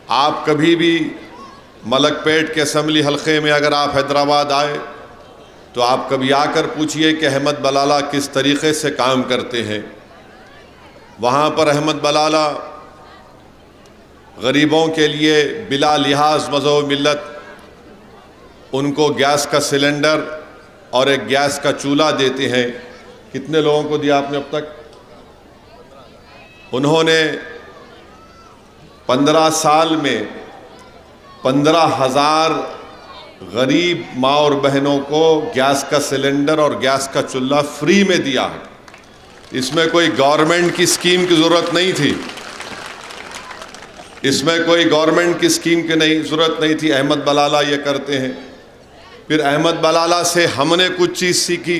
आप कभी भी मलकपेट के असम्बली हलक़े में अगर आप हैदराबाद आए तो आप कभी आकर पूछिए कि अहमद बलाला किस तरीक़े से काम करते हैं। वहाँ पर अहमद बलाला गरीबों के लिए बिला लिहाज मज़हब मिल्लत उनको गैस का सिलेंडर और एक गैस का चूल्हा देते हैं। कितने लोगों को दिया आपने अब तक? उन्होंने 15 साल में 15,000 गरीब माँ और बहनों को गैस का सिलेंडर और गैस का चूल्हा फ्री में दिया है। इसमें कोई गवर्नमेंट की स्कीम की ज़रूरत नहीं थी, इसमें कोई गवर्नमेंट की स्कीम की ज़रूरत नहीं थी। अहमद बलाला ये करते हैं। फिर अहमद बलाला से हमने कुछ चीज़ सीखी।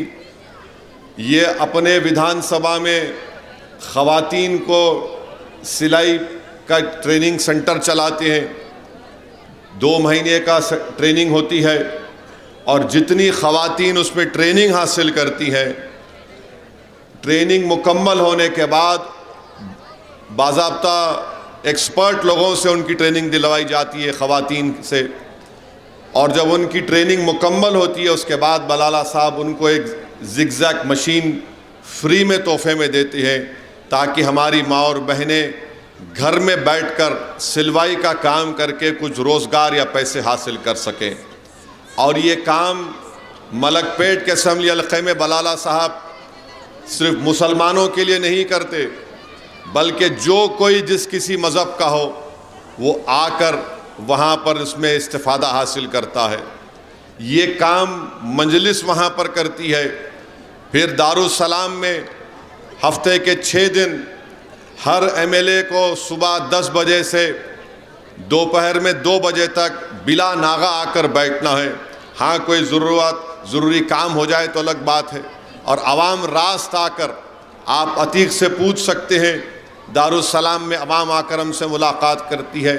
ये अपने विधानसभा में ख़वातीन को सिलाई का ट्रेनिंग सेंटर चलाते हैं। 2 महीने का ट्रेनिंग होती है और जितनी ख़वातीन उसमें ट्रेनिंग हासिल करती हैं, ट्रेनिंग मुकम्मल होने के बाद बाज़ाब्ता एक्सपर्ट लोगों से उनकी ट्रेनिंग दिलवाई जाती है ख़वातीन से। और जब उनकी ट्रेनिंग मुकम्मल होती है उसके बाद बलाला साहब उनको एक ज़िगज़ैग मशीन फ्री में तोहफे में देते हैं ताकि हमारी माँ और बहनें घर में बैठकर सिलवाई का काम करके कुछ रोज़गार या पैसे हासिल कर सकें। और ये काम मलकपेट के असम्बली हलक़े में बलाला साहब सिर्फ मुसलमानों के लिए नहीं करते, बल्कि जो कोई जिस किसी मज़हब का हो वो आकर वहाँ पर इसमें इस्तिफ़ादा हासिल करता है। ये काम मजलिस वहाँ पर करती है। फिर दारुस्सलाम में हफ्ते के 6 दिन हर एमएलए को सुबह 10 बजे से दोपहर में 2 बजे तक बिला नागा आकर बैठना है। हाँ, कोई ज़रूरी काम हो जाए तो अलग बात है। और आवाम रास्त आकर आप अतीक से पूछ सकते हैं। दारुस्सलाम में आवाम आकर हमसे मुलाकात करती है।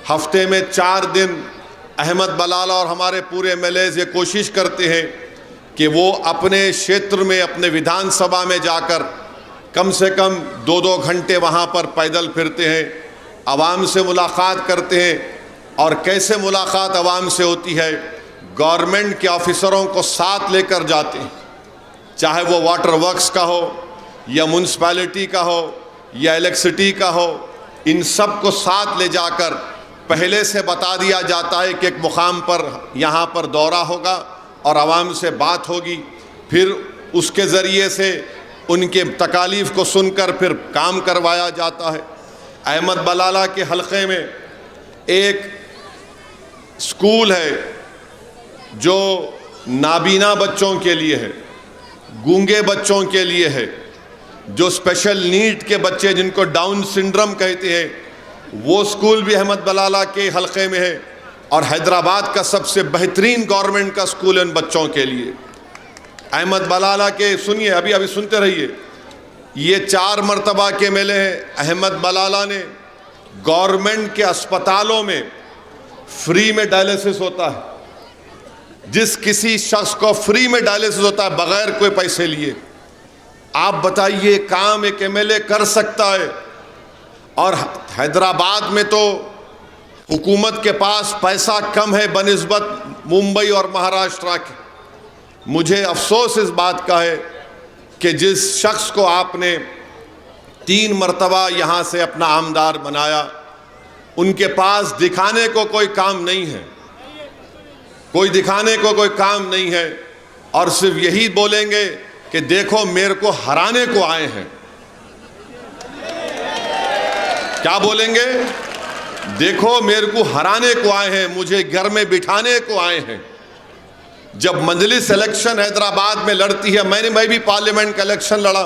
हफ्ते में 4 दिन अहमद बलाला और हमारे पूरे एमएलएज़ ये कोशिश करते हैं कि वो अपने क्षेत्र में अपने विधानसभा में जाकर कम से कम 2-2 घंटे वहाँ पर पैदल फिरते हैं, आवाम से मुलाकात करते हैं। और कैसे मुलाकात आवाम से होती है? गवर्नमेंट के ऑफिसरों को साथ लेकर जाते हैं, चाहे वो वाटर वर्क्स का हो या म्यूनसिपैलिटी का हो या इलेक्ट्रिसिटी का हो। इन सब को साथ ले जाकर पहले से बता दिया जाता है कि एक मुकाम पर यहाँ पर दौरा होगा और आवाम से बात होगी। फिर उसके ज़रिए से उनके तकालीफ़ को सुनकर फिर काम करवाया जाता है। अहमद बलाला के हलक़े में एक स्कूल है जो नाबीना बच्चों के लिए है, गूंगे बच्चों के लिए है, जो स्पेशल नीड के बच्चे जिनको डाउन सिंड्रोम कहते हैं, वो स्कूल भी अहमद बलाला के हलक़े में है। और हैदराबाद का सबसे बेहतरीन गवर्नमेंट का स्कूल है उन बच्चों के लिए। अहमद बलाला के सुनिए, अभी सुनते रहिए, ये 4 मरतबा के मेले हैं। अहमद बलाला ने गवर्नमेंट के अस्पतालों में फ्री में डायलिसिस होता है। जिस किसी शख्स को फ्री में डायलिसिस होता है बग़ैर कोई पैसे लिए। आप बताइए, काम एक एमएलए कर सकता है? और हैदराबाद में तो हुकूमत के पास पैसा कम है बनिस्बत मुंबई और महाराष्ट्र के। मुझे अफसोस इस बात का है कि जिस शख्स को आपने 3 मरतबा यहाँ से अपना आमदार बनाया, उनके पास दिखाने को कोई काम नहीं है, कोई दिखाने को कोई काम नहीं है। और सिर्फ यही बोलेंगे कि देखो मेरे को हराने को आए हैं। क्या बोलेंगे? देखो मेरे को हराने को आए हैं, मुझे घर में बिठाने को आए हैं। जब मजलिस इलेक्शन हैदराबाद में लड़ती है, मैं भी पार्लियामेंट का इलेक्शन लड़ा।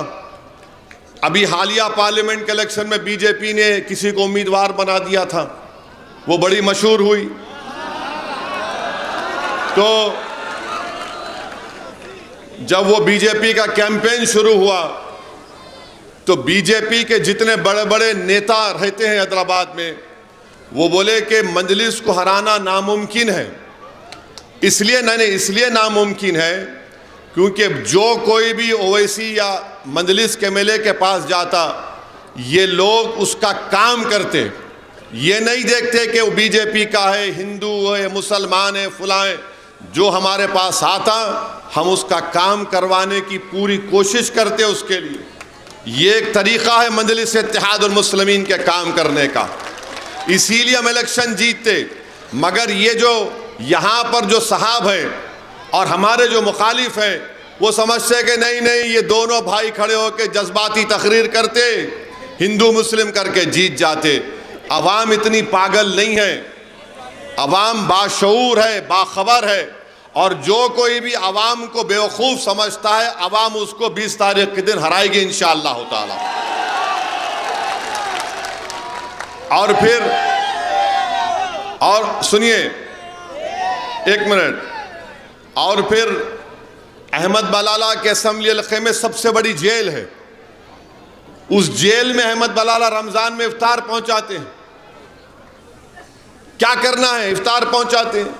अभी हालिया पार्लियामेंट के इलेक्शन में बीजेपी ने किसी को उम्मीदवार बना दिया था, वो बड़ी मशहूर हुई। तो जब वो बीजेपी का कैंपेन शुरू हुआ तो बीजेपी के जितने बड़े बड़े नेता रहते हैं हैदराबाद में, वो बोले कि मजलिस को हराना नामुमकिन है। इसलिए नामुमकिन है क्योंकि जो कोई भी ओवैसी या मजलिस के एमएलए के पास जाता, ये लोग उसका काम करते। ये नहीं देखते कि वो बीजेपी का है, हिंदू है, मुसलमान है, फलां है। जो हमारे पास आता हम उसका काम करवाने की पूरी कोशिश करते उसके लिए। ये एक तरीक़ा है मजलिस इत्तेहादुल मुस्लिमीन के काम करने का, इसीलिए हम इलेक्शन जीतते। मगर ये जो यहाँ पर जो साहब है और हमारे जो मुखालिफ हैं वो समझते कि नहीं नहीं, ये दोनों भाई खड़े होकर जज्बाती तकरीर करते, हिंदू मुस्लिम करके जीत जाते। अवाम इतनी पागल नहीं है, अवाम बाशऊर है, बाखबर है, और जो कोई भी अवाम को बेवकूफ़ समझता है अवाम उसको 20 तारीख के दिन हराएगी इंशाअल्लाह ताला। और फिर और सुनिए एक मिनट, और फिर अहमद बलाला के असम्बली हल्के में सबसे बड़ी जेल है, उस जेल में अहमद बलाला रमज़ान में इफ्तार पहुंचाते हैं। क्या करना है, इफ्तार पहुंचाते हैं।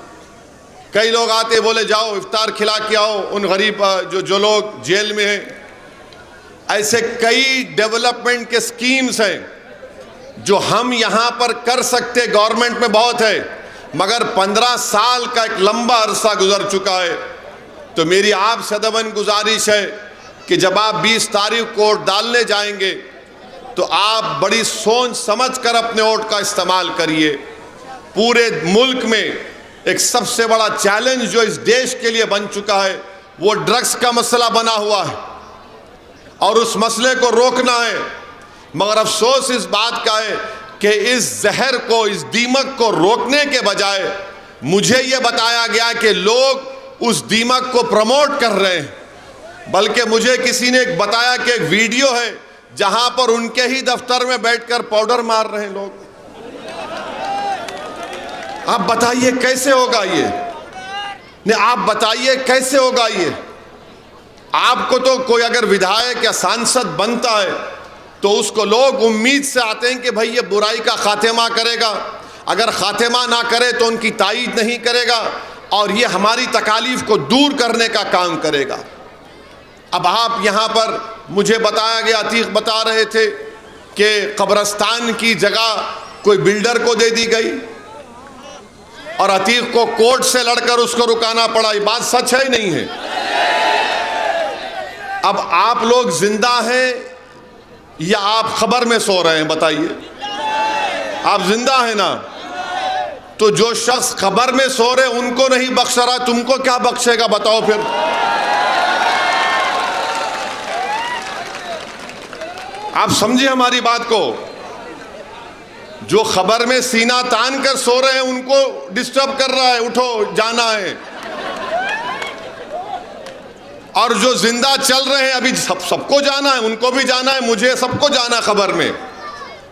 कई लोग आते बोले जाओ इफ्तार खिला के आओ उन गरीब जो लोग जेल में हैं। ऐसे कई डेवलपमेंट के स्कीम्स हैं जो हम यहाँ पर कर सकते, गवर्नमेंट में बहुत है, मगर 15 साल का एक लंबा अरसा गुजर चुका है। तो मेरी आपसे अदबन गुजारिश है कि जब आप 20 तारीख को वोट डालने जाएंगे तो आप बड़ी सोच समझ कर अपने वोट का इस्तेमाल करिए। पूरे मुल्क में एक सबसे बड़ा चैलेंज जो इस देश के लिए बन चुका है वो ड्रग्स का मसला बना हुआ है और उस मसले को रोकना है। मगर अफसोस इस बात का है कि इस जहर को, इस दीमक को रोकने के बजाय मुझे ये बताया गया कि लोग उस दीमक को प्रमोट कर रहे हैं। बल्कि मुझे किसी ने बताया कि एक वीडियो है जहां पर उनके ही दफ्तर में बैठकर पाउडर मार रहे हैं लोग। आप बताइए कैसे होगा ये? नहीं, आप बताइए कैसे होगा ये? आपको तो कोई अगर विधायक या सांसद बनता है तो उसको लोग उम्मीद से आते हैं कि भाई ये बुराई का खात्मा करेगा, अगर खात्मा ना करे तो उनकी तायीद नहीं करेगा और ये हमारी तकालीफ को दूर करने का काम करेगा। अब आप यहाँ पर मुझे बताया गया, अतीक बता रहे थे कि कब्रस्तान की जगह कोई बिल्डर को दे दी गई और अतीक को कोर्ट से लड़कर उसको रुकाना पड़ा। ये बात सच है नहीं है? अब आप लोग जिंदा हैं या आप खबर में सो रहे हैं? बताइए, आप जिंदा हैं ना? तो जो शख्स खबर में सो रहे उनको नहीं बख्श रहा, तुमको क्या बख्शेगा बताओ फिर? आप समझिए हमारी बात को। जो खबर में सीना तान कर सो रहे हैं उनको डिस्टर्ब कर रहा है, उठो जाना है। और जो जिंदा चल रहे हैं अभी सबको जाना है, उनको भी जाना है, मुझे, सबको जाना है खबर में।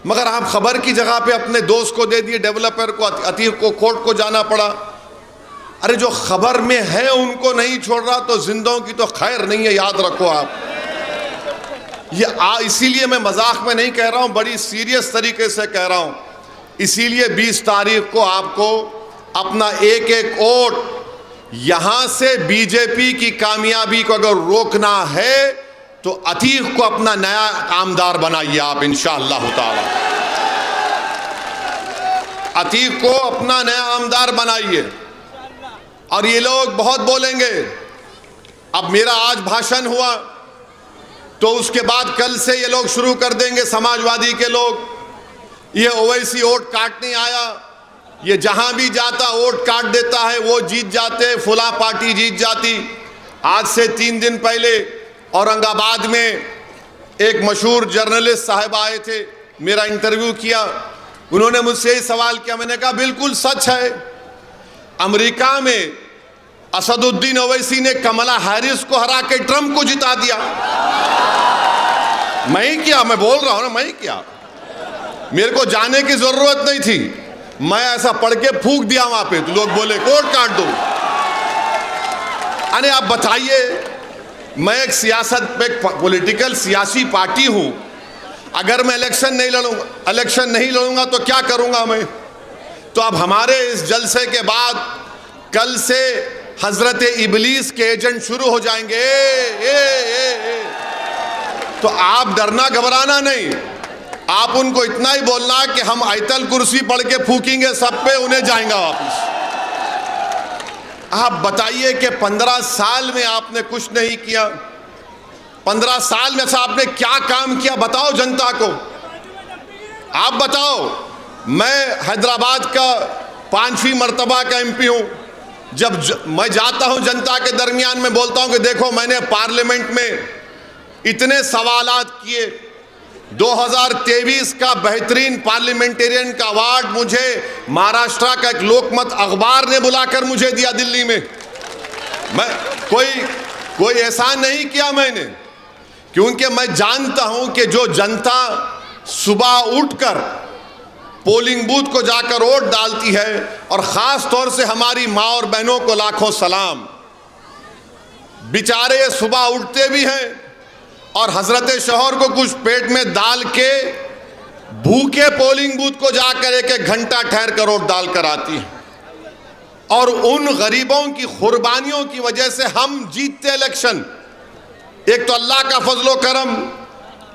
मगर आप खबर की जगह पे अपने दोस्त को दे दिए, डेवलपर को, अतीक को कोर्ट को जाना पड़ा। अरे जो खबर में है उनको नहीं छोड़ रहा तो जिंदों की तो खैर नहीं है, याद रखो आप ये। इसीलिए मैं मजाक में नहीं कह रहा हूं, बड़ी सीरियस तरीके से कह रहा हूं। इसीलिए 20 तारीख को आपको अपना एक एक वोट, यहां से बीजेपी की कामयाबी को अगर रोकना है तो अतीक को अपना नया आमदार बनाइए आप इंशाअल्लाह ताला। अतीक को अपना नया आमदार बनाइए। और ये लोग बहुत बोलेंगे। अब मेरा आज भाषण हुआ तो उसके बाद कल से ये लोग शुरू कर देंगे, समाजवादी के लोग, ये ओवैसी वोट काटने आया, ये जहां भी जाता वोट काट देता है, वो जीत जाते, फुला पार्टी जीत जाती। आज से 3 दिन पहले औरंगाबाद में एक मशहूर जर्नलिस्ट साहब आए थे, मेरा इंटरव्यू किया। उन्होंने मुझसे ही सवाल किया, मैंने कहा बिल्कुल सच है। अमेरिका में असदुद्दीन ओवैसी ने कमला हैरिस को हरा के ट्रंप को जिता दिया। मैं ही किया, मैं बोल रहा हूं ना, मैं ही किया। मेरे को जाने की जरूरत नहीं थी, मैं ऐसा पढ़ के फूंक दिया वहां पे, तो लोग बोले कोर्ट काट दो। अरे आप बताइए, मैं एक सियासत पे पॉलिटिकल सियासी पार्टी हूं, अगर मैं इलेक्शन नहीं लड़ूंगा तो क्या करूंगा मैं? तो अब हमारे इस जलसे के बाद कल से हजरत इबलीस के एजेंट शुरू हो जाएंगे। तो आप डरना घबराना नहीं, आप उनको इतना ही बोलना कि हम आयतल कुर्सी पढ़ के फूकेंगे सब पे, उन्हें जाएगा वापस। आप बताइए कि 15 साल में आपने कुछ नहीं किया। 15 साल में से आपने क्या काम किया बताओ जनता को, आप बताओ। मैं हैदराबाद का 5वीं मर्तबा का एमपी हूं। जब मैं जाता हूं जनता के दरमियान में बोलता हूं कि देखो मैंने पार्लियामेंट में इतने सवालात किए, 2023 का बेहतरीन पार्लियामेंटेरियन का अवार्ड मुझे महाराष्ट्र का एक लोकमत अखबार ने बुलाकर मुझे दिया दिल्ली में। मैं कोई एहसान नहीं किया मैंने, क्योंकि मैं जानता हूं कि जो जनता सुबह उठकर पोलिंग बूथ को जाकर वोट डालती है, और ख़ास तौर से हमारी माँ और बहनों को लाखों सलाम, बेचारे सुबह उठते भी हैं और हजरत शौहर को कुछ पेट में डाल के भूखे पोलिंग बूथ को जाकर 1-1 घंटा ठहर कर वोट डाल कर आती हैं। और उन गरीबों की कुर्बानियों की वजह से हम जीतते इलेक्शन। एक तो अल्लाह का फजलो करम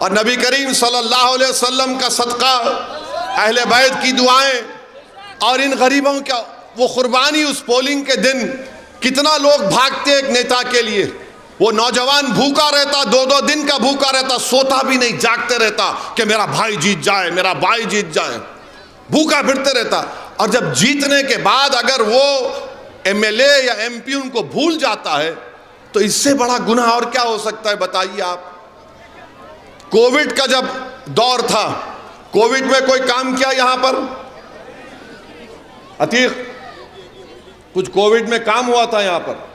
और नबी करीम सल्लल्लाहु अलैहि वसल्लम का सदका, अहले बैत की दुआएं, और इन गरीबों का वो कुर्बानी। उस पोलिंग के दिन कितना लोग भागते एक नेता के लिए। वो नौजवान भूखा रहता, 2-2 दिन का भूखा रहता, सोता भी नहीं, जागते रहता कि मेरा भाई जीत जाए, मेरा भाई जीत जाए, भूखा फिरते रहता। और जब जीतने के बाद अगर वो एमएलए या एमपी उनको भूल जाता है, तो इससे बड़ा गुनाह और क्या हो सकता है बताइए आप। कोविड का जब दौर था, कोविड में कोई काम किया यहां पर? अतीक, कुछ कोविड में काम हुआ था यहां पर?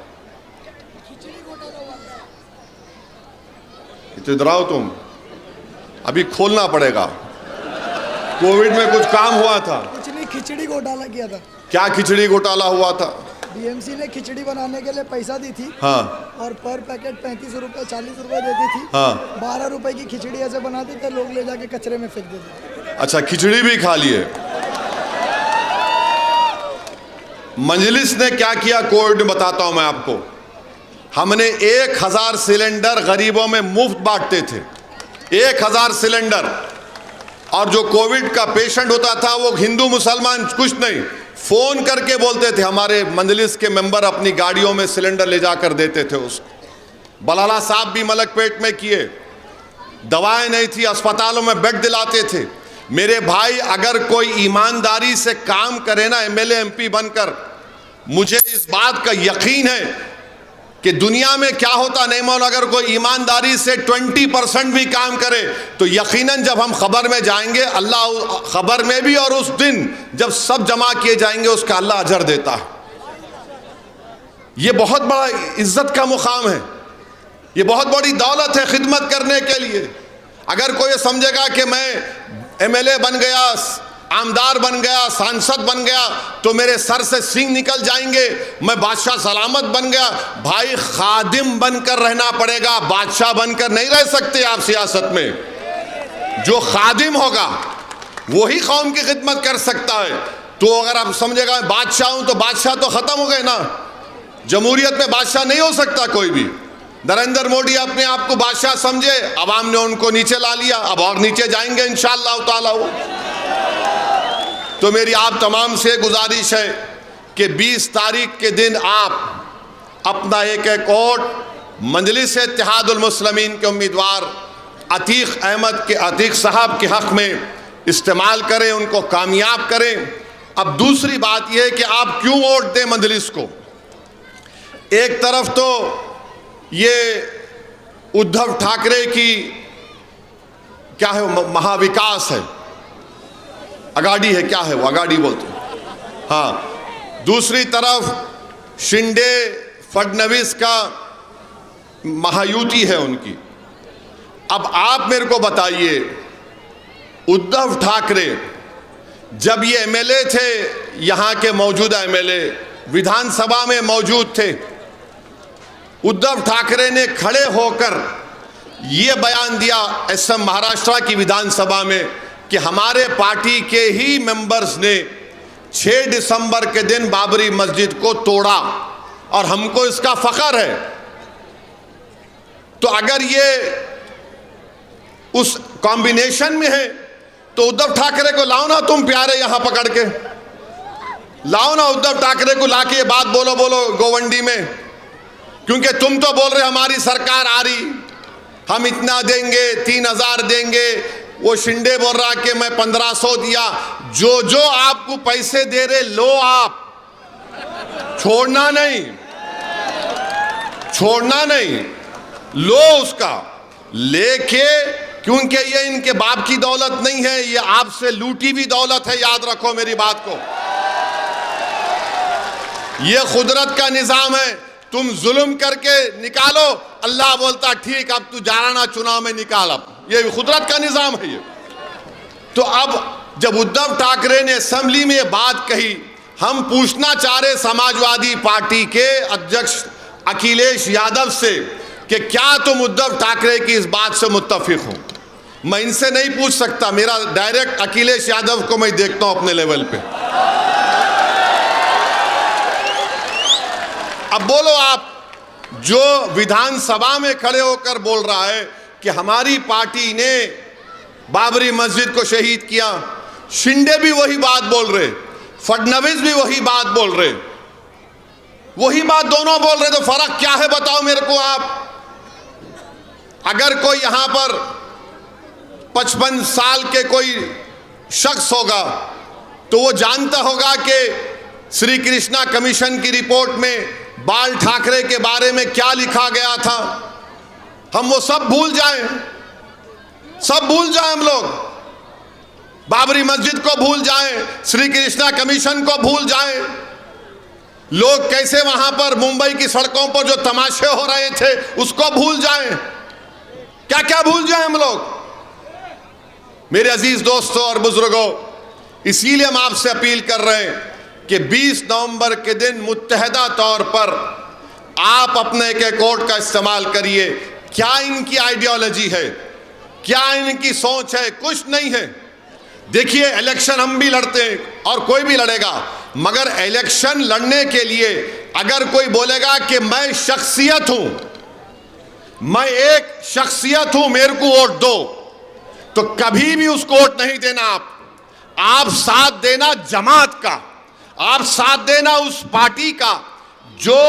इधर आओ तुम, अभी खोलना पड़ेगा। कोविड में कुछ काम हुआ था? कुछ नहीं, खिचड़ी घोटाला किया था। क्या खिचड़ी घोटाला हुआ था? बीएमसी ने खिचड़ी बनाने के लिए पैसा दी थी। हाँ। और पर पैकेट 35 रुपए 40 रुपए देती थी। हाँ। 12 रुपए की खिचड़ी ऐसे बनाते थे, लोग ले जाके कचरे में फेंक देते थे। अच्छा, खिचड़ी भी खा लिए। मजलिस ने क्या किया कोविड में बताता हूं मैं आपको। हमने 1000 सिलेंडर गरीबों में मुफ्त बांटते थे, 1000 सिलेंडर। और जो कोविड का पेशेंट होता था वो हिंदू मुसलमान कुछ नहीं, फोन करके बोलते थे, हमारे मजलिस के मेंबर अपनी गाड़ियों में सिलेंडर ले जाकर देते थे उसको। बलाला साहब भी मलकपेट में किए, दवाएं नहीं थी, अस्पतालों में बेड दिलाते थे। मेरे भाई, अगर कोई ईमानदारी से काम करे ना एमएलए एमपी बनकर, मुझे इस बात का यकीन है कि दुनिया में क्या होता नहीं मालूम, अगर कोई ईमानदारी से 20% भी काम करे तो यकीनन जब हम खबर में जाएंगे, अल्लाह खबर में भी, और उस दिन जब सब जमा किए जाएंगे उसका अल्लाह अजर देता है। ये बहुत बड़ा इज्जत का मुकाम है, ये बहुत बड़ी दौलत है खिदमत करने के लिए। अगर कोई समझेगा कि मैं एमएलए बन गया, आमदार बन गया, सांसद बन गया तो मेरे सर से सींग निकल जाएंगे, मैं बादशाह सलामत बन गया, भाई खादिम बनकर रहना पड़ेगा, बादशाह बनकर नहीं रह सकते आप सियासत में। जो खादिम होगा वही कौम की खिदमत कर सकता है। तो अगर आप समझेगा बादशाह हूं तो बादशाह तो खत्म हो गए ना, जमहूरियत में बादशाह नहीं हो सकता कोई भी। नरेंद्र मोदी अपने आप को बादशाह समझे, अवाम ने उनको नीचे ला लिया, अब और नीचे जाएंगे इंशाअल्लाह ताला वो। तो मेरी आप तमाम से गुजारिश है कि 20 तारीख के दिन आप अपना एक वोट मजलिस इत्तेहादुल मुस्लिमीन के उम्मीदवार अतीक साहब के हक़ में इस्तेमाल करें, उनको कामयाब करें। अब दूसरी बात यह है कि आप क्यों वोट दें मजलिस को। एक तरफ तो ये उद्धव ठाकरे की क्या है, महाविकास है, अगाड़ी है, क्या है वो, अगाड़ी बोलते हैं, हाँ। दूसरी तरफ शिंदे फडणवीस का महायुति है उनकी। अब आप मेरे को बताइए, उद्धव ठाकरे जब ये एमएलए थे, यहाँ के मौजूदा एमएलए विधानसभा में मौजूद थे, उद्धव ठाकरे ने खड़े होकर ये बयान दिया एसएम महाराष्ट्र की विधानसभा में कि हमारे पार्टी के ही मेंबर्स ने 6 दिसंबर के दिन बाबरी मस्जिद को तोड़ा और हमको इसका फख्र है। तो अगर ये उस कॉम्बिनेशन में है तो उद्धव ठाकरे को लाओ ना तुम प्यारे, यहां पकड़ के लाओ ना उद्धव ठाकरे को, लाके ये बात बोलो गोवंडी में, क्योंकि तुम तो बोल रहे हमारी सरकार आ रही, हम इतना देंगे, 3000 देंगे। वो शिंदे बोल रहा कि मैं 1500 दिया। जो जो आपको पैसे दे रहे लो, आप छोड़ना नहीं, छोड़ना नहीं, लो उसका लेके, क्योंकि ये इनके बाप की दौलत नहीं है, ये आपसे लूटी हुई दौलत है। याद रखो मेरी बात को, ये कुदरत का निजाम है। तुम जुल्म करके निकालो, अल्लाह बोलता ठीक, अब तू जाना चुनाव में निकाल, अब ये कुदरत का निजाम है ये। तो अब जब उद्धव ठाकरे ने असेंबली में ये बात कही, हम पूछना चाह रहे समाजवादी पार्टी के अध्यक्ष अखिलेश यादव से कि क्या तुम उद्धव ठाकरे की इस बात से मुत्तफिक हो? मैं इनसे नहीं पूछ सकता, मेरा डायरेक्ट अखिलेश यादव को मैं देखता हूं अपने लेवल पे। अब बोलो आप, जो विधानसभा में खड़े होकर बोल रहा है कि हमारी पार्टी ने बाबरी मस्जिद को शहीद किया, शिंदे भी वही बात बोल रहे, फडणवीस भी वही बात बोल रहे, वही बात दोनों बोल रहे, तो फर्क क्या है बताओ मेरे को आप। अगर कोई यहां पर 55 साल के कोई शख्स होगा तो वो जानता होगा कि श्री कृष्णा कमीशन की रिपोर्ट में बाल ठाकरे के बारे में क्या लिखा गया था। हम वो सब भूल जाएं, सब भूल जाएं, हम लोग बाबरी मस्जिद को भूल जाएं, श्री कृष्णा कमीशन को भूल जाएं, लोग कैसे वहां पर मुंबई की सड़कों पर जो तमाशे हो रहे थे उसको भूल जाएं, क्या क्या भूल जाएं हम लोग। मेरे अजीज दोस्तों और बुजुर्गों, इसीलिए हम आपसे अपील कर रहे हैं कि 20 नवंबर के दिन मुत्तहदा तौर पर आप अपने एक कोड का इस्तेमाल करिए। क्या इनकी आइडियोलॉजी है, क्या इनकी सोच है? कुछ नहीं है। देखिए, इलेक्शन हम भी लड़ते हैं और कोई भी लड़ेगा, मगर इलेक्शन लड़ने के लिए अगर कोई बोलेगा कि मैं शख्सियत हूं, मैं एक शख्सियत हूं, मेरे को वोट दो, तो कभी भी उसको वोट नहीं देना। आप साथ देना जमात का, आप साथ देना उस पार्टी का जो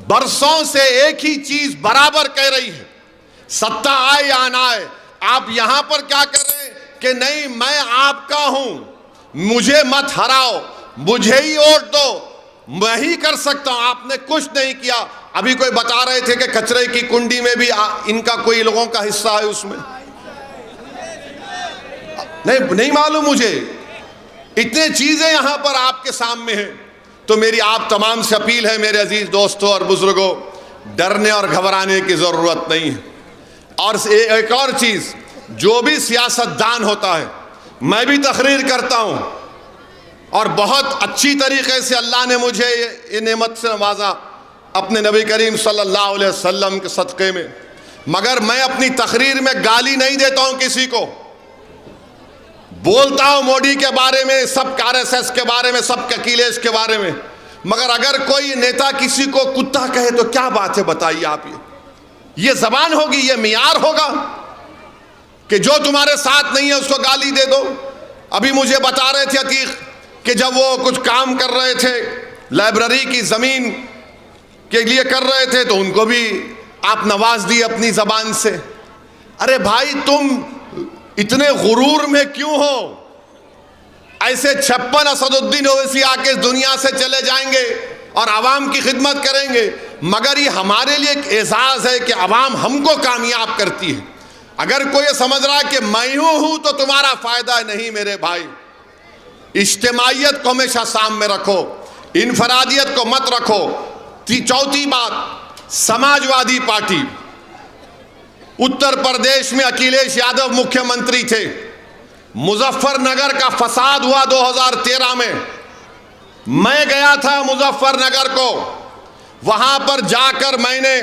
बरसों से एक ही चीज बराबर कह रही है, सत्ता आए या ना आए। आप यहां पर क्या कर रहे हैं कि नहीं, मैं आपका हूं, मुझे मत हराओ, मुझे ही वोट दो, मैं ही कर सकता हूं। आपने कुछ नहीं किया। अभी कोई बता रहे थे कि कचरे की कुंडी में भी इनका कोई लोगों का हिस्सा है, उसमें नहीं मालूम मुझे। इतने चीजें यहां पर आपके सामने हैं। तो मेरी आप तमाम से अपील है मेरे अजीज दोस्तों और बुजुर्गों, डरने और घबराने की जरूरत नहीं है। और एक और चीज, जो भी सियासतदान होता है, मैं भी तकरीर करता हूं और बहुत अच्छी तरीके से अल्लाह ने मुझे ये नेमत से नवाजा अपने नबी करीम सल्लल्लाहु अलैहि वसल्लम के सदक़े में। मगर मैं अपनी तकरीर में गाली नहीं देता हूं किसी को, बोलता हूं मोदी के बारे में, सब आरएसएस के बारे में, सब अखिलेश के बारे में। मगर अगर कोई नेता किसी को कुत्ता कहे तो क्या बात है बताइए आप। ये जबान होगी, ये मियार होगा कि जो तुम्हारे साथ नहीं है उसको गाली दे दो। अभी मुझे बता रहे थे अतीक कि जब वो कुछ काम कर रहे थे, लाइब्रेरी की जमीन के लिए कर रहे थे, तो उनको भी आप नवाज दिए अपनी जबान से। अरे भाई, तुम इतने गुरूर में क्यों हो? ऐसे 56 असदुद्दीन ओवैसी आके दुनिया से चले जाएंगे और आवाम की खिदमत करेंगे, मगर ये हमारे लिए एक एजाज है कि आवाम हमको कामयाब करती है। अगर कोई समझ रहा है कि मैं हूं तो तुम्हारा फायदा नहीं, मेरे भाई, इज्तिमाइयत को हमेशा सामने रखो, इनफरादियत को मत रखो। चौथी बात, समाजवादी पार्टी, उत्तर प्रदेश में अखिलेश यादव मुख्यमंत्री थे, मुजफ्फरनगर का फसाद हुआ 2013 में। मैं गया था मुजफ्फरनगर को, वहां पर जाकर मैंने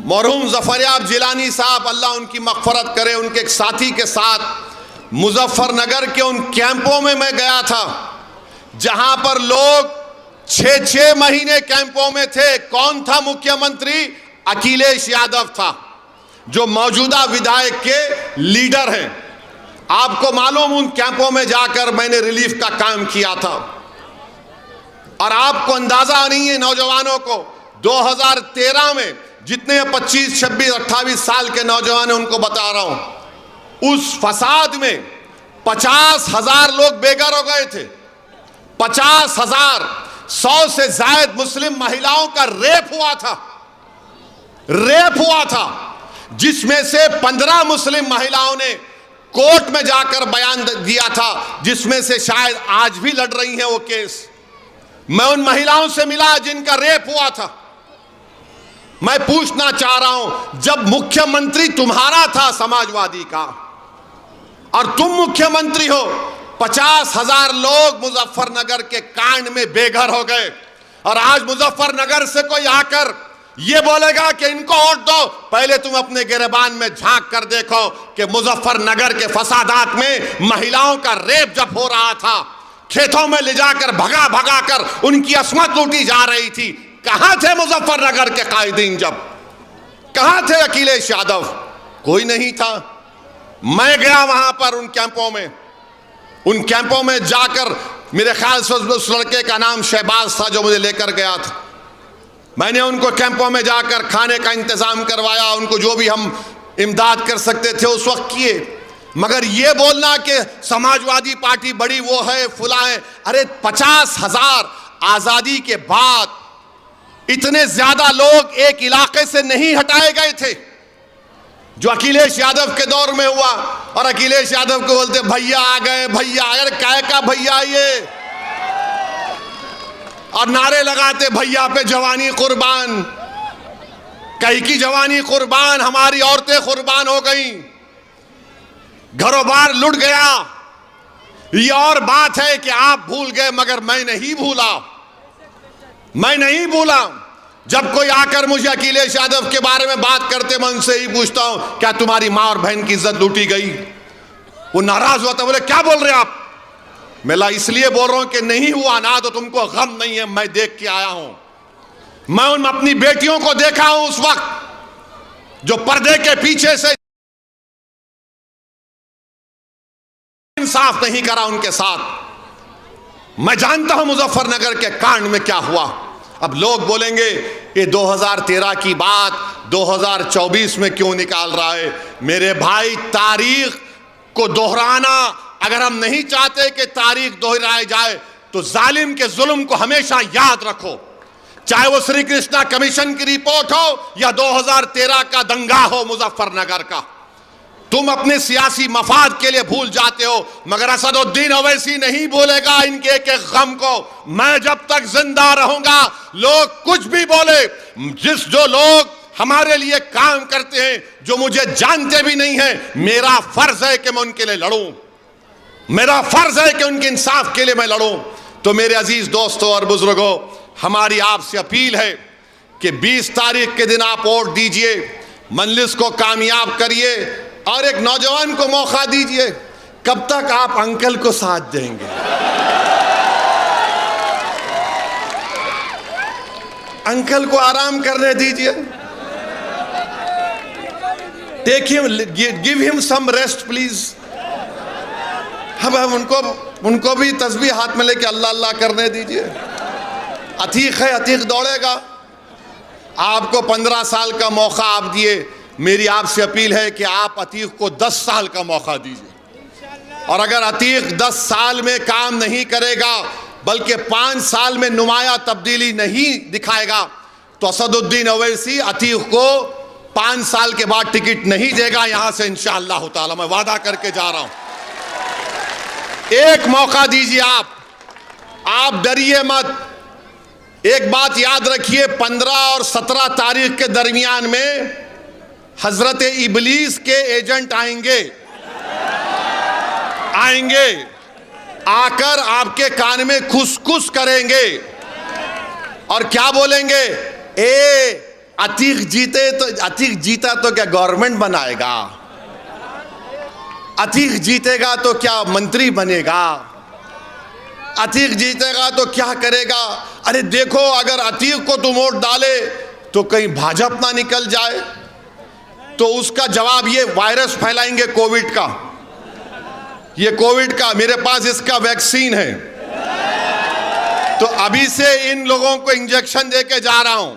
मरहूम ज़फ़रयाब जिलानी साहब, अल्लाह उनकी मग़फ़रत करे, उनके एक साथी के साथ मुजफ्फरनगर के उन कैंपों में मैं गया था जहां पर लोग 6-6 महीने कैंपों में थे। कौन था मुख्यमंत्री? अखिलेश यादव था, जो मौजूदा विधायक के लीडर हैं। आपको मालूम, उन कैंपों में जाकर मैंने रिलीफ का काम किया था। और आपको अंदाजा नहीं है नौजवानों को, 2013 में जितने 25, 26, 28 साल के नौजवान हैं उनको बता रहा हूं, उस फसाद में 50,000 लोग बेघर हो गए थे। 50,000, 100 से ज्यादा मुस्लिम महिलाओं का रेप हुआ था, जिसमें से 15 मुस्लिम महिलाओं ने कोर्ट में जाकर बयान दिया था, जिसमें से शायद आज भी लड़ रही हैं वो केस। मैं उन महिलाओं से मिला जिनका रेप हुआ था। मैं पूछना चाह रहा हूं, जब मुख्यमंत्री तुम्हारा था समाजवादी का और तुम मुख्यमंत्री हो, 50,000 लोग मुजफ्फरनगर के कांड में बेघर हो गए, और आज मुजफ्फरनगर से कोई आकर ये बोलेगा कि इनको वोट दो, पहले तुम अपने गिरबान में झांक कर देखो कि मुजफ्फरनगर के फसादात में महिलाओं का रेप जब हो रहा था, खेतों में ले जाकर भगा भगा कर उनकी अस्मत लूटी जा रही थी, कहां थे मुजफ्फरनगर के कायदीन? जब कहां थे अखिलेश यादव? कोई नहीं था। मैं गया वहां पर उन कैंपों में जाकर, मेरे ख्याल से उस लड़के का नाम शहबाज था जो मुझे लेकर गया था। मैंने उनको कैंपों में जाकर खाने का इंतजाम करवाया, उनको जो भी हम इमदाद कर सकते थे उस वक्त किए। मगर ये बोलना कि समाजवादी पार्टी बड़ी वो है, फुला है, अरे 50,000 आजादी के बाद इतने ज्यादा लोग एक इलाके से नहीं हटाए गए थे जो अखिलेश यादव के दौर में हुआ। और अखिलेश यादव को बोलते भैया आ गए, भैया, अगर काय का भैया ये, और नारे लगाते भैया पे जवानी कुर्बान, कहीं की जवानी कुर्बान, हमारी औरतें कुर्बान हो गई, घरों बार लुट गया। ये और बात है कि आप भूल गए, मगर मैं नहीं भूला। जब कोई आकर मुझे अखिलेश यादव के बारे में बात करते, मैं उनसे ही पूछता हूं क्या तुम्हारी मां और बहन की इज्जत लूटी गई? वो नाराज होता, बोले क्या बोल रहे आप? मैं इसलिए बोल रहा हूं कि नहीं हुआ ना तो तुमको गम नहीं है, मैं देख के आया हूं। मैं उन अपनी बेटियों को देखा हूं उस वक्त जो पर्दे के पीछे से इंसाफ नहीं करा उनके साथ। मैं जानता हूं मुजफ्फरनगर के कांड में क्या हुआ। अब लोग बोलेंगे ये 2013 की बात 2024 में क्यों निकाल रहा है? मेरे भाई, तारीख को दोहराना, अगर हम नहीं चाहते कि तारीख दोहराई जाए तो जालिम के जुल्म को हमेशा याद रखो, चाहे वो श्री कृष्णा कमीशन की रिपोर्ट हो या 2013 का दंगा हो मुजफ्फरनगर का। तुम अपने सियासी मफाद के लिए भूल जाते हो, मगर असदुद्दीन ओवैसी नहीं भूलेगा इनके एक एक गम को। मैं जब तक जिंदा रहूंगा, लोग कुछ भी बोले, जो लोग हमारे लिए काम करते हैं, जो मुझे जानते भी नहीं हैं, मेरा फर्ज है कि मैं उनके लिए लड़ूं, मेरा फर्ज है कि उनके इंसाफ के लिए मैं लड़ूं। तो मेरे अजीज दोस्तों और बुजुर्गों, हमारी आपसे अपील है कि 20 तारीख के दिन आप वोट दीजिए, मजलिस को कामयाब करिए और एक नौजवान को मौका दीजिए। कब तक आप अंकल को साथ देंगे? अंकल को आराम करने दीजिए। Take him, give him some rest please. अब उनको भी तस्बीह हाथ में लेके अल्लाह अल्लाह करने दीजिए। अतीक है, अतीक दौड़ेगा। आपको 15 साल का मौका आप दिए, मेरी आपसे अपील है कि आप अतीक को 10 साल का मौका दीजिए। और अगर अतीक 10 साल में काम नहीं करेगा, बल्कि 5 साल में नुमाया तब्दीली नहीं दिखाएगा, तो असदुद्दीन ओवैसी अतीक को 5 साल के बाद टिकट नहीं देगा यहां से इंशाअल्लाह ताला। मैं वादा करके जा रहा हूं। एक मौका दीजिए आप डरिए मत। एक बात याद रखिए, 15 और 17 तारीख के दरमियान में हजरत इबलीस के एजेंट आएंगे, आकर आपके कान में खुसखुस करेंगे और क्या बोलेंगे? अतीक जीता तो क्या गवर्नमेंट बनाएगा? अतीक जीतेगा तो क्या मंत्री बनेगा? अतीक जीतेगा तो क्या करेगा? अरे देखो, अगर अतीक को तुम वोट डाले तो कहीं भाजपा ना निकल जाए। तो उसका जवाब ये, वायरस फैलाएंगे कोविड का। ये कोविड का, मेरे पास इसका वैक्सीन है, तो अभी से इन लोगों को इंजेक्शन दे के जा रहा हूं,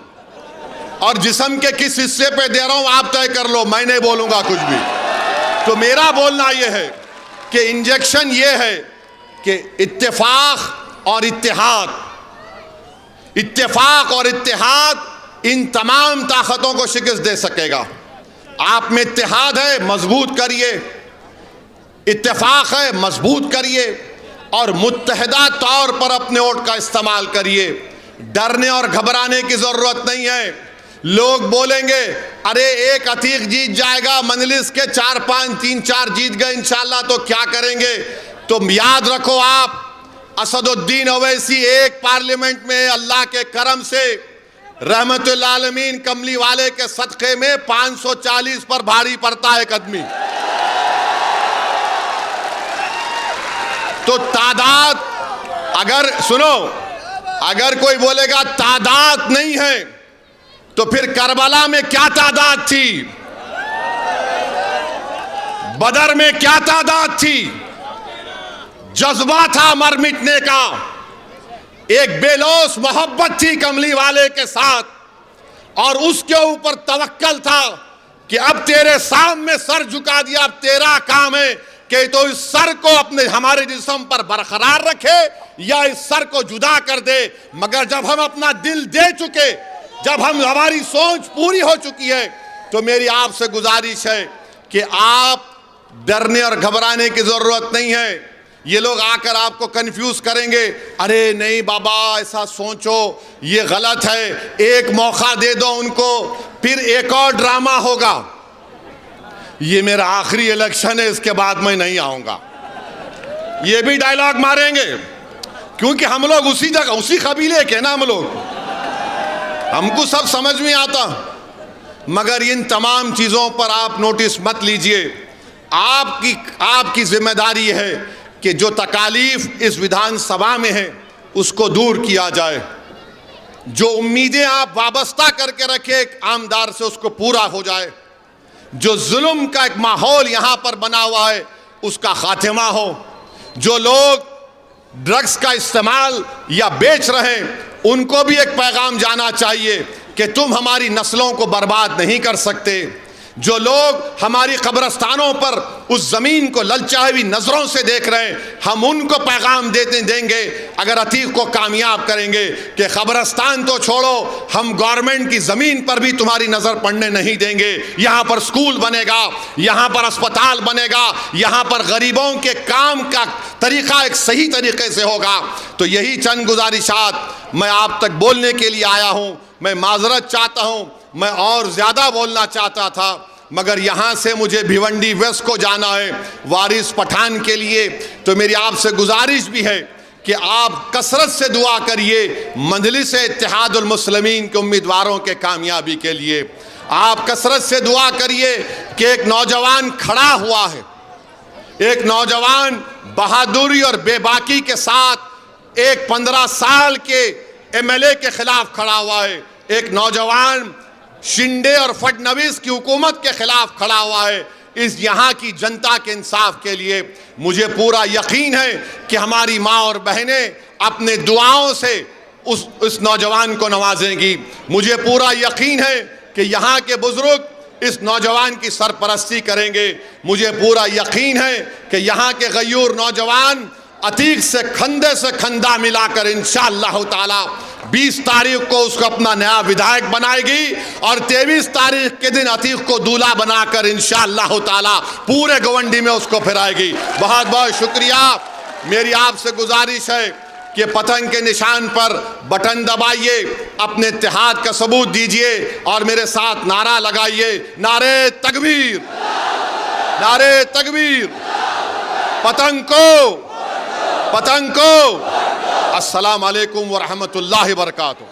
और जिस्म के किस हिस्से पे दे रहा हूं आप तय कर लो, मैं नहीं बोलूंगा कुछ भी। तो मेरा बोलना यह है कि इंजेक्शन ये है कि इत्तेफाक और इत्तेहाद इन तमाम ताकतों को शिकस्त दे सकेगा। आप में इत्तेहाद है, मजबूत करिए, इत्तेफाक है, मजबूत करिए, और मुत्तहिदा तौर पर अपने वोट का इस्तेमाल करिए। डरने और घबराने की जरूरत नहीं है। लोग बोलेंगे अरे एक अतीक जीत जाएगा, मजलिस के 4-5 3-4 जीत गए इंशाल्लाह तो क्या करेंगे। तो याद रखो, आप असदुद्दीन ओवैसी एक पार्लियामेंट में अल्लाह के करम से रहमतुल आलमीन कमली वाले के सदक़े में 540 पर भारी पड़ता है एक आदमी। तो तादाद, अगर सुनो, अगर कोई बोलेगा तादाद नहीं है, तो फिर करबला में क्या तादाद थी, बदर में क्या तादाद थी। जज्बा था मर मिटने का, एक बेलौस मोहब्बत थी कमली वाले के साथ, और उसके ऊपर तवक्कल था कि अब तेरे सामने सर झुका दिया, अब तेरा काम है कि तो इस सर को अपने हमारे जिस्म पर बरकरार रखे या इस सर को जुदा कर दे। मगर जब हम अपना दिल दे चुके, जब हमारी सोच पूरी हो चुकी है, तो मेरी आपसे गुजारिश है कि आप डरने और घबराने की जरूरत नहीं है। ये लोग आकर आपको कंफ्यूज करेंगे, अरे नहीं बाबा ऐसा सोचो, ये गलत है, एक मौका दे दो उनको, फिर एक और ड्रामा होगा। ये मेरा आखिरी इलेक्शन है, इसके बाद मैं नहीं आऊंगा। ये भी डायलॉग मारेंगे, क्योंकि हम लोग उसी जगह, उसी कबीले के ना हम लोग, हमको सब समझ में आता। मगर इन तमाम चीज़ों पर आप नोटिस मत लीजिए। आपकी जिम्मेदारी है कि जो तकालीफ इस विधानसभा में है उसको दूर किया जाए। जो उम्मीदें आप वाबस्ता करके रखे एक आमदार से, उसको पूरा हो जाए। जो जुल्म का एक माहौल यहाँ पर बना हुआ है उसका खात्मा हो। जो लोग ड्रग्स का इस्तेमाल या बेच रहे हैं उनको भी एक पैगाम जाना चाहिए कि तुम हमारी नस्लों को बर्बाद नहीं कर सकते। जो लोग हमारी कब्रस्तानों पर उस ज़मीन को ललचाई नज़रों से देख रहे हैं, हम उनको पैगाम देंगे अगर अतीक को कामयाब करेंगे कि कब्रस्तान तो छोड़ो, हम गवर्नमेंट की ज़मीन पर भी तुम्हारी नज़र पड़ने नहीं देंगे। यहाँ पर स्कूल बनेगा, यहाँ पर अस्पताल बनेगा, यहाँ पर गरीबों के काम का तरीक़ा एक सही तरीके से होगा। तो यही चंद गुजारिशात मैं आप तक बोलने के लिए आया हूँ। मैं माजरत चाहता हूँ, मैं और ज़्यादा बोलना चाहता था, मगर यहाँ से मुझे भिवंडी वेस्ट को जाना है वारिस पठान के लिए। तो मेरी आपसे गुजारिश भी है कि आप कसरत से दुआ करिए मजलिस इत्तेहादुल मुस्लिमीन के उम्मीदवारों के कामयाबी के लिए। आप कसरत से दुआ करिए कि एक नौजवान खड़ा हुआ है, एक नौजवान बहादुरी और बेबाकी के साथ एक 15 साल के MLA के खिलाफ खड़ा हुआ है। एक नौजवान शिंदे और फडणवीस की हुकूमत के खिलाफ खड़ा हुआ है। इस यहाँ की जनता के इंसाफ के लिए मुझे पूरा यकीन है कि हमारी माँ और बहनें अपने दुआओं से उस नौजवान को नवाजेंगी। मुझे पूरा यकीन है कि यहाँ के बुजुर्ग इस नौजवान की सरपरस्ती करेंगे। मुझे पूरा यकीन है कि यहाँ के गयूर नौजवान अतीक से खंदा मिलाकर इंशाअल्लाह ताला 20 तारीख को उसको अपना नया विधायक बनाएगी और 23 तारीख के दिन अतीक को दूल्हा बनाकर इंशाअल्लाह ताला पूरे गवंडी में उसको फिराएगी। बहुत बहुत शुक्रिया। मेरी आपसे गुजारिश है कि पतंग के निशान पर बटन दबाइए, अपने इत्तेहाद का सबूत दीजिए और मेरे साथ नारा लगाइए, नारे तकबीर, नारे तकबीर, पतंग को। अस्सलाम वालेकुम व रहमतुल्लाहि व बरकातुहू।